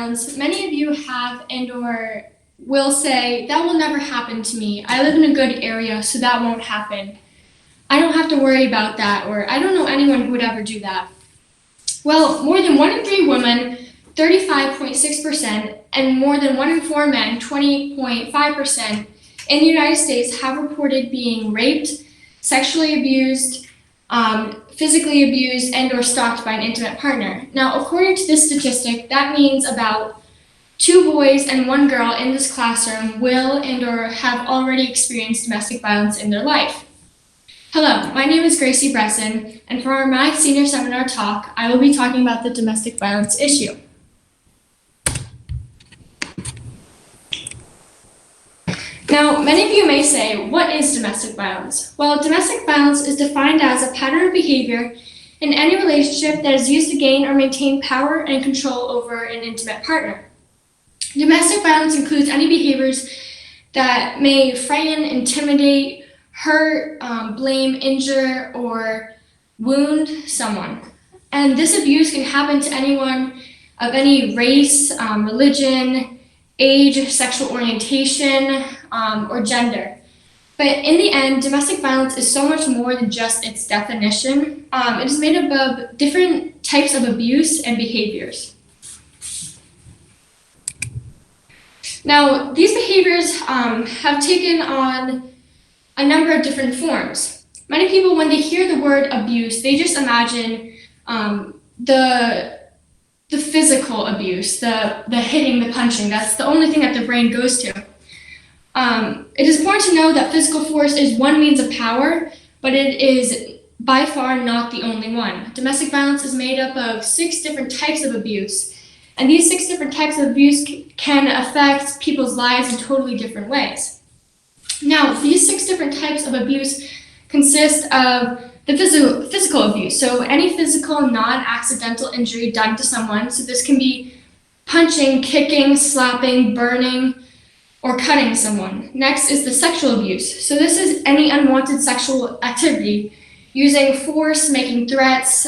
violence, many of you have and or will say, that will never happen to me. I live in a good area, so that won't happen. I don't have to worry about that, or I don't know anyone who would ever do that. Well, more than 1 in 3 women, 35.6%, and more than 1 in 4 men, 20.5%, in the United States have reported being raped, sexually abused, physically abused, and or stalked by an intimate partner. Now, according to this statistic, that means about 2 boys and 1 girl in this classroom will and or have already experienced domestic violence in their life. Hello, my name is Gracie Bresson, and for my senior seminar talk, I will be talking about the domestic violence issue. Now, many of you may say, what is domestic violence? Well, domestic violence is defined as a pattern of behavior in any relationship that is used to gain or maintain power and control over an intimate partner. Domestic violence includes any behaviors that may frighten, intimidate, hurt, blame, injure, or wound someone. And this abuse can happen to anyone of any race, religion, age, sexual orientation, or gender. But in the end, domestic violence is so much more than just its definition. It is made up of different types of abuse and behaviors. Now, these behaviors have taken on a number of different forms. Many people, when they hear the word abuse, they just imagine the physical abuse, the hitting, the punching. That's the only thing that their brain goes to. It is important to know that physical force is one means of power, but it is by far not the only one. Domestic violence is made up of 6 different types of abuse, and these 6 different types of abuse can affect people's lives in totally different ways. Now, these 6 different types of abuse consist of the physical abuse, so any physical non-accidental injury done to someone. So this can be punching, kicking, slapping, burning, or cutting someone. Next is the sexual abuse. So this is any unwanted sexual activity, using force, making threats,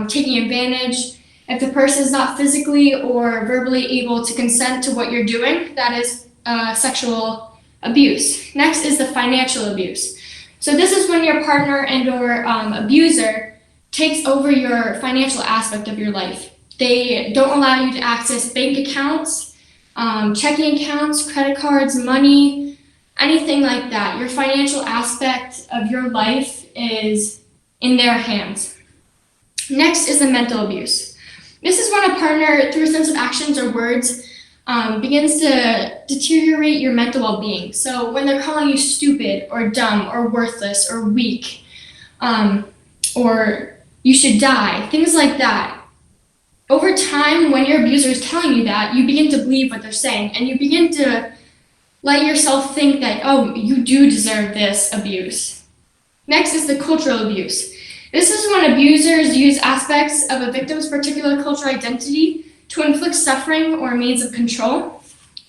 taking advantage. If the person is not physically or verbally able to consent to what you're doing, that is sexual abuse. Next is the financial abuse. So this is when your partner and or abuser takes over your financial aspect of your life. They don't allow you to access bank accounts, checking accounts, credit cards, money, anything like that. Your financial aspect of your life is in their hands. Next is the mental abuse. This is when a partner, through a sense of actions or words, begins to deteriorate your mental well-being. So when they're calling you stupid or dumb or worthless or weak, or you should die, things like that. Over time, when your abuser is telling you that, you begin to believe what they're saying, and you begin to let yourself think that, oh, you do deserve this abuse. Next is the cultural abuse. This is when abusers use aspects of a victim's particular cultural identity to inflict suffering or means of control.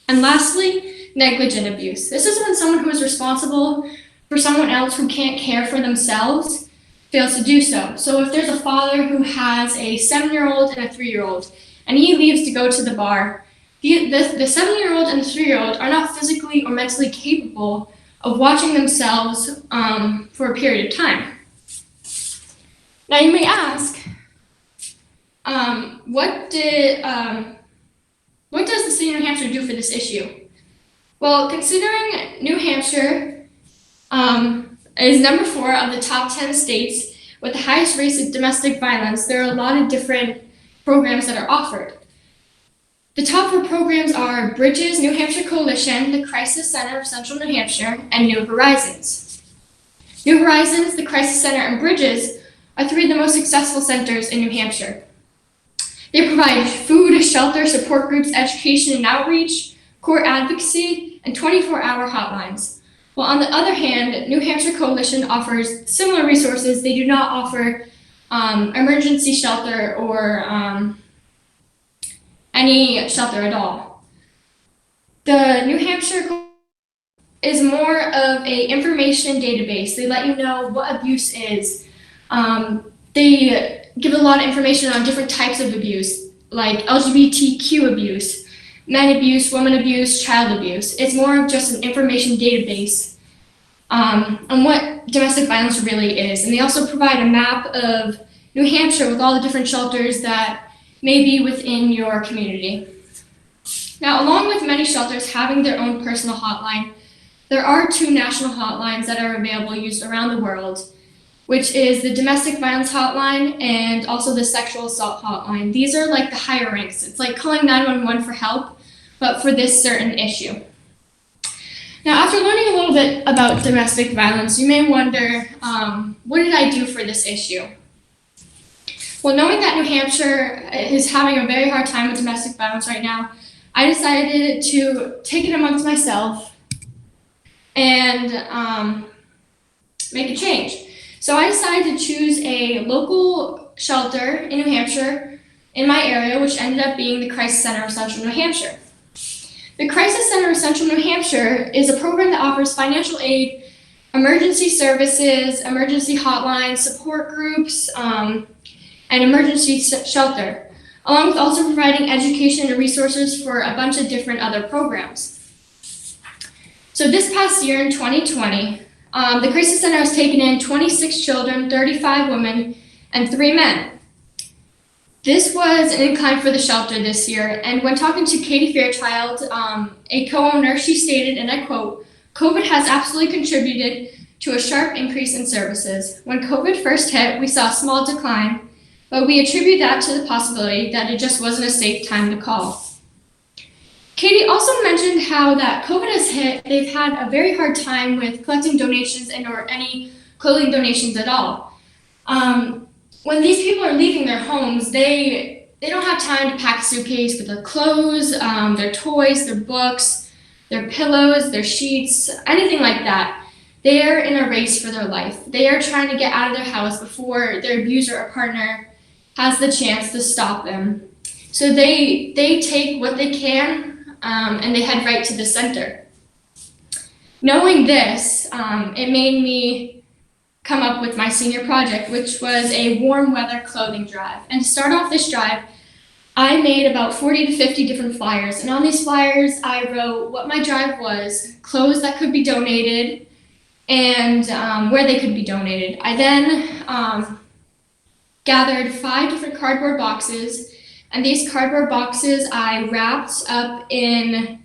And lastly, negligent abuse. This is when someone who is responsible for someone else who can't care for themselves fails to do so. So if there's a father who has a 7-year-old and a 3-year-old, and he leaves to go to the bar, the 7-year-old and the 3-year-old are not physically or mentally capable of watching themselves for a period of time. Now you may ask, what does the state of New Hampshire do for this issue? Well, considering New Hampshire is number 4 of the top 10 states with the highest rates of domestic violence, there are a lot of different programs that are offered. The top 4 programs are Bridges, New Hampshire Coalition, the Crisis Center of Central New Hampshire, and New Horizons. New Horizons, the Crisis Center, and Bridges are 3 of the most successful centers in New Hampshire. They provide food, shelter, support groups, education and outreach, court advocacy, and 24-hour hotlines. While on the other hand, New Hampshire Coalition offers similar resources. They do not offer emergency shelter or any shelter at all. The New Hampshire Coalition is more of an information database. They let you know what abuse is. They give a lot of information on different types of abuse, like LGBTQ abuse, men abuse, women abuse, child abuse. It's more of just an information database on what domestic violence really is. And they also provide a map of New Hampshire with all the different shelters that may be within your community. Now, along with many shelters having their own personal hotline, there are 2 national hotlines that are available, used around the world, which is the domestic violence hotline and also the sexual assault hotline. These are like the higher ranks. It's like calling 911 for help, but for this certain issue. Now, after learning a little bit about domestic violence, you may wonder, what did I do for this issue? Well, knowing that New Hampshire is having a very hard time with domestic violence right now, I decided to take it amongst myself and make a change. So I decided to choose a local shelter in New Hampshire in my area, which ended up being the Crisis Center of Central New Hampshire. The Crisis Center of Central New Hampshire is a program that offers financial aid, emergency services, emergency hotlines, support groups, and emergency shelter, along with also providing education and resources for a bunch of different other programs. So this past year in 2020, the Crisis Center has taken in 26 children, 35 women, and 3 men. This was an incline for the shelter this year, and when talking to Katie Fairchild, a co-owner, she stated, and I quote, "COVID has absolutely contributed to a sharp increase in services. When COVID first hit, we saw a small decline, but we attribute that to the possibility that it just wasn't a safe time to call." Katie also mentioned how that COVID has hit, they've had a very hard time with collecting donations and or any clothing donations at all. When these people are leaving their homes, they don't have time to pack a suitcase with their clothes, their toys, their books, their pillows, their sheets, anything like that. They are in a race for their life. They are trying to get out of their house before their abuser or partner has the chance to stop them. So they take what they can and they head right to the center. Knowing this, it made me come up with my senior project, which was a warm weather clothing drive. And to start off this drive, I made about 40 to 50 different flyers. And on these flyers, I wrote what my drive was, clothes that could be donated, and where they could be donated. I then gathered 5 different cardboard boxes, and these cardboard boxes I wrapped up in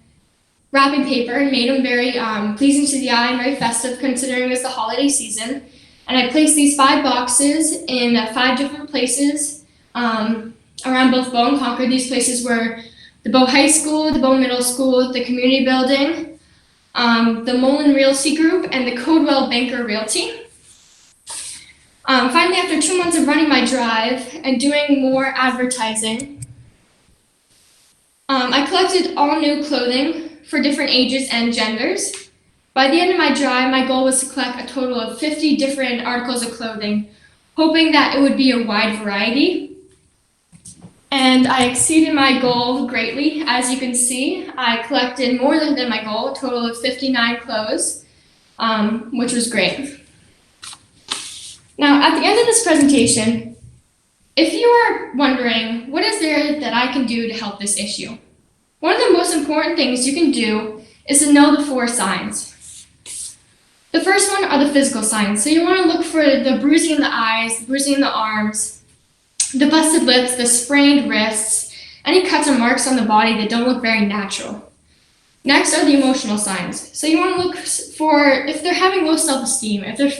wrapping paper and made them very pleasing to the eye and very festive considering it was the holiday season. And I placed these 5 boxes in 5 different places around both Bow and Concord. These places were the Bow High School, the Bow Middle School, the community building, the Mullen Realty Group, and the Codewell Banker Realty. Finally, after 2 months of running my drive and doing more advertising, I collected all new clothing for different ages and genders. By the end of my drive, my goal was to collect a total of 50 different articles of clothing, hoping that it would be a wide variety. And I exceeded my goal greatly. As you can see, I collected more than my goal, a total of 59 clothes, which was great. Now, at the end of this presentation, if you are wondering, what is there that I can do to help this issue? One of the most important things you can do is to know the 4 signs. The first one are the physical signs. So you want to look for the bruising in the eyes, the bruising in the arms, the busted lips, the sprained wrists, any cuts or marks on the body that don't look very natural. Next are the emotional signs. So you want to look for if they're having low self-esteem, if they're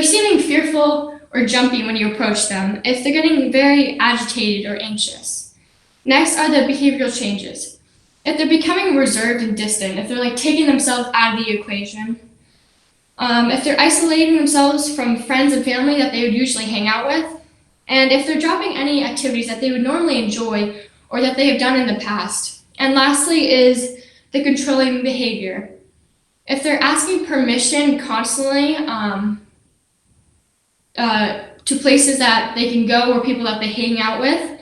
seeming fearful or jumpy when you approach them, if they're getting very agitated or anxious. Next are the behavioral changes. If they're becoming reserved and distant, if they're like taking themselves out of the equation, if they're isolating themselves from friends and family that they would usually hang out with, and if they're dropping any activities that they would normally enjoy or that they have done in the past. And lastly is the controlling behavior. If they're asking permission constantly to places that they can go or people that they hang out with,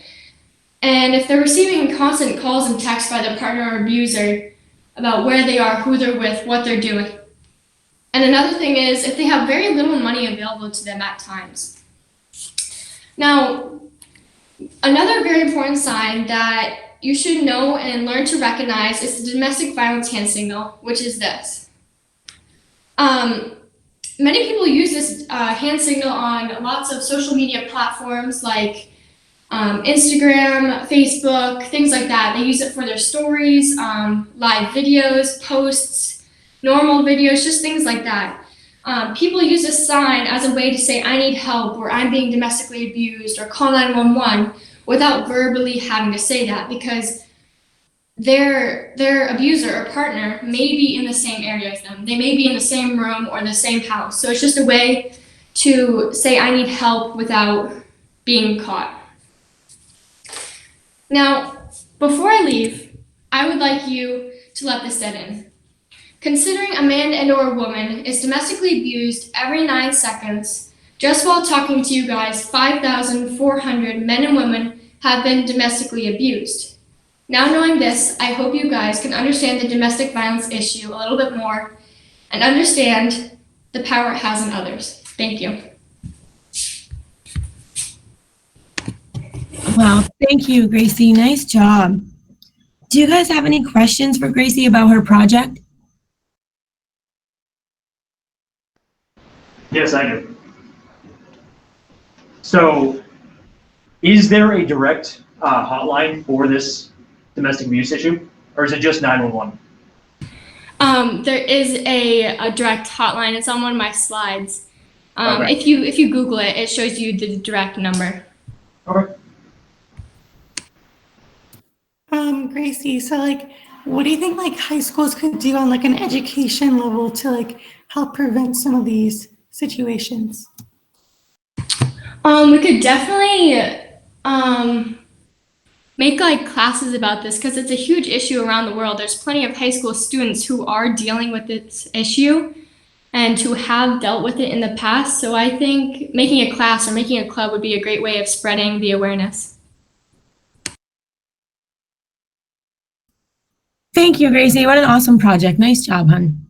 and if they're receiving constant calls and texts by their partner or abuser about where they are, who they're with, what they're doing. And another thing is if they have very little money available to them at times. Now, another very important sign that you should know and learn to recognize is the domestic violence hand signal, which is this. Many people use this hand signal on lots of social media platforms like Instagram, Facebook, things like that. They use it for their stories, live videos, posts, normal videos, just things like that. People use this sign as a way to say, I need help, or I'm being domestically abused, or call 911 without verbally having to say that, because their abuser or partner may be in the same area as them. They may be in the same room or the same house. So it's just a way to say, I need help without being caught. Now, before I leave, I would like you to let this set in. Considering a man and or a woman is domestically abused every 9 seconds, just while talking to you guys, 5,400 men and women have been domestically abused. Now knowing this, I hope you guys can understand the domestic violence issue a little bit more and understand the power it has on others. Thank you. Wow, thank you, Gracie. Nice job. Do you guys have any questions for Gracie about her project? Yes, I do. So, is there a direct hotline for this domestic abuse issue, or is it just 911? There is a direct hotline. It's on one of my slides. Okay. If you Google it, it shows you the direct number. Okay. Gracie, so like, what do you think like high schools could do on like an education level to like help prevent some of these situations? We could definitely make like classes about this, because it's a huge issue around the world. There's plenty of high school students who are dealing with this issue and who have dealt with it in the past. So I think making a class or making a club would be a great way of spreading the awareness. Thank you, Gracie. What an awesome project. Nice job, hon.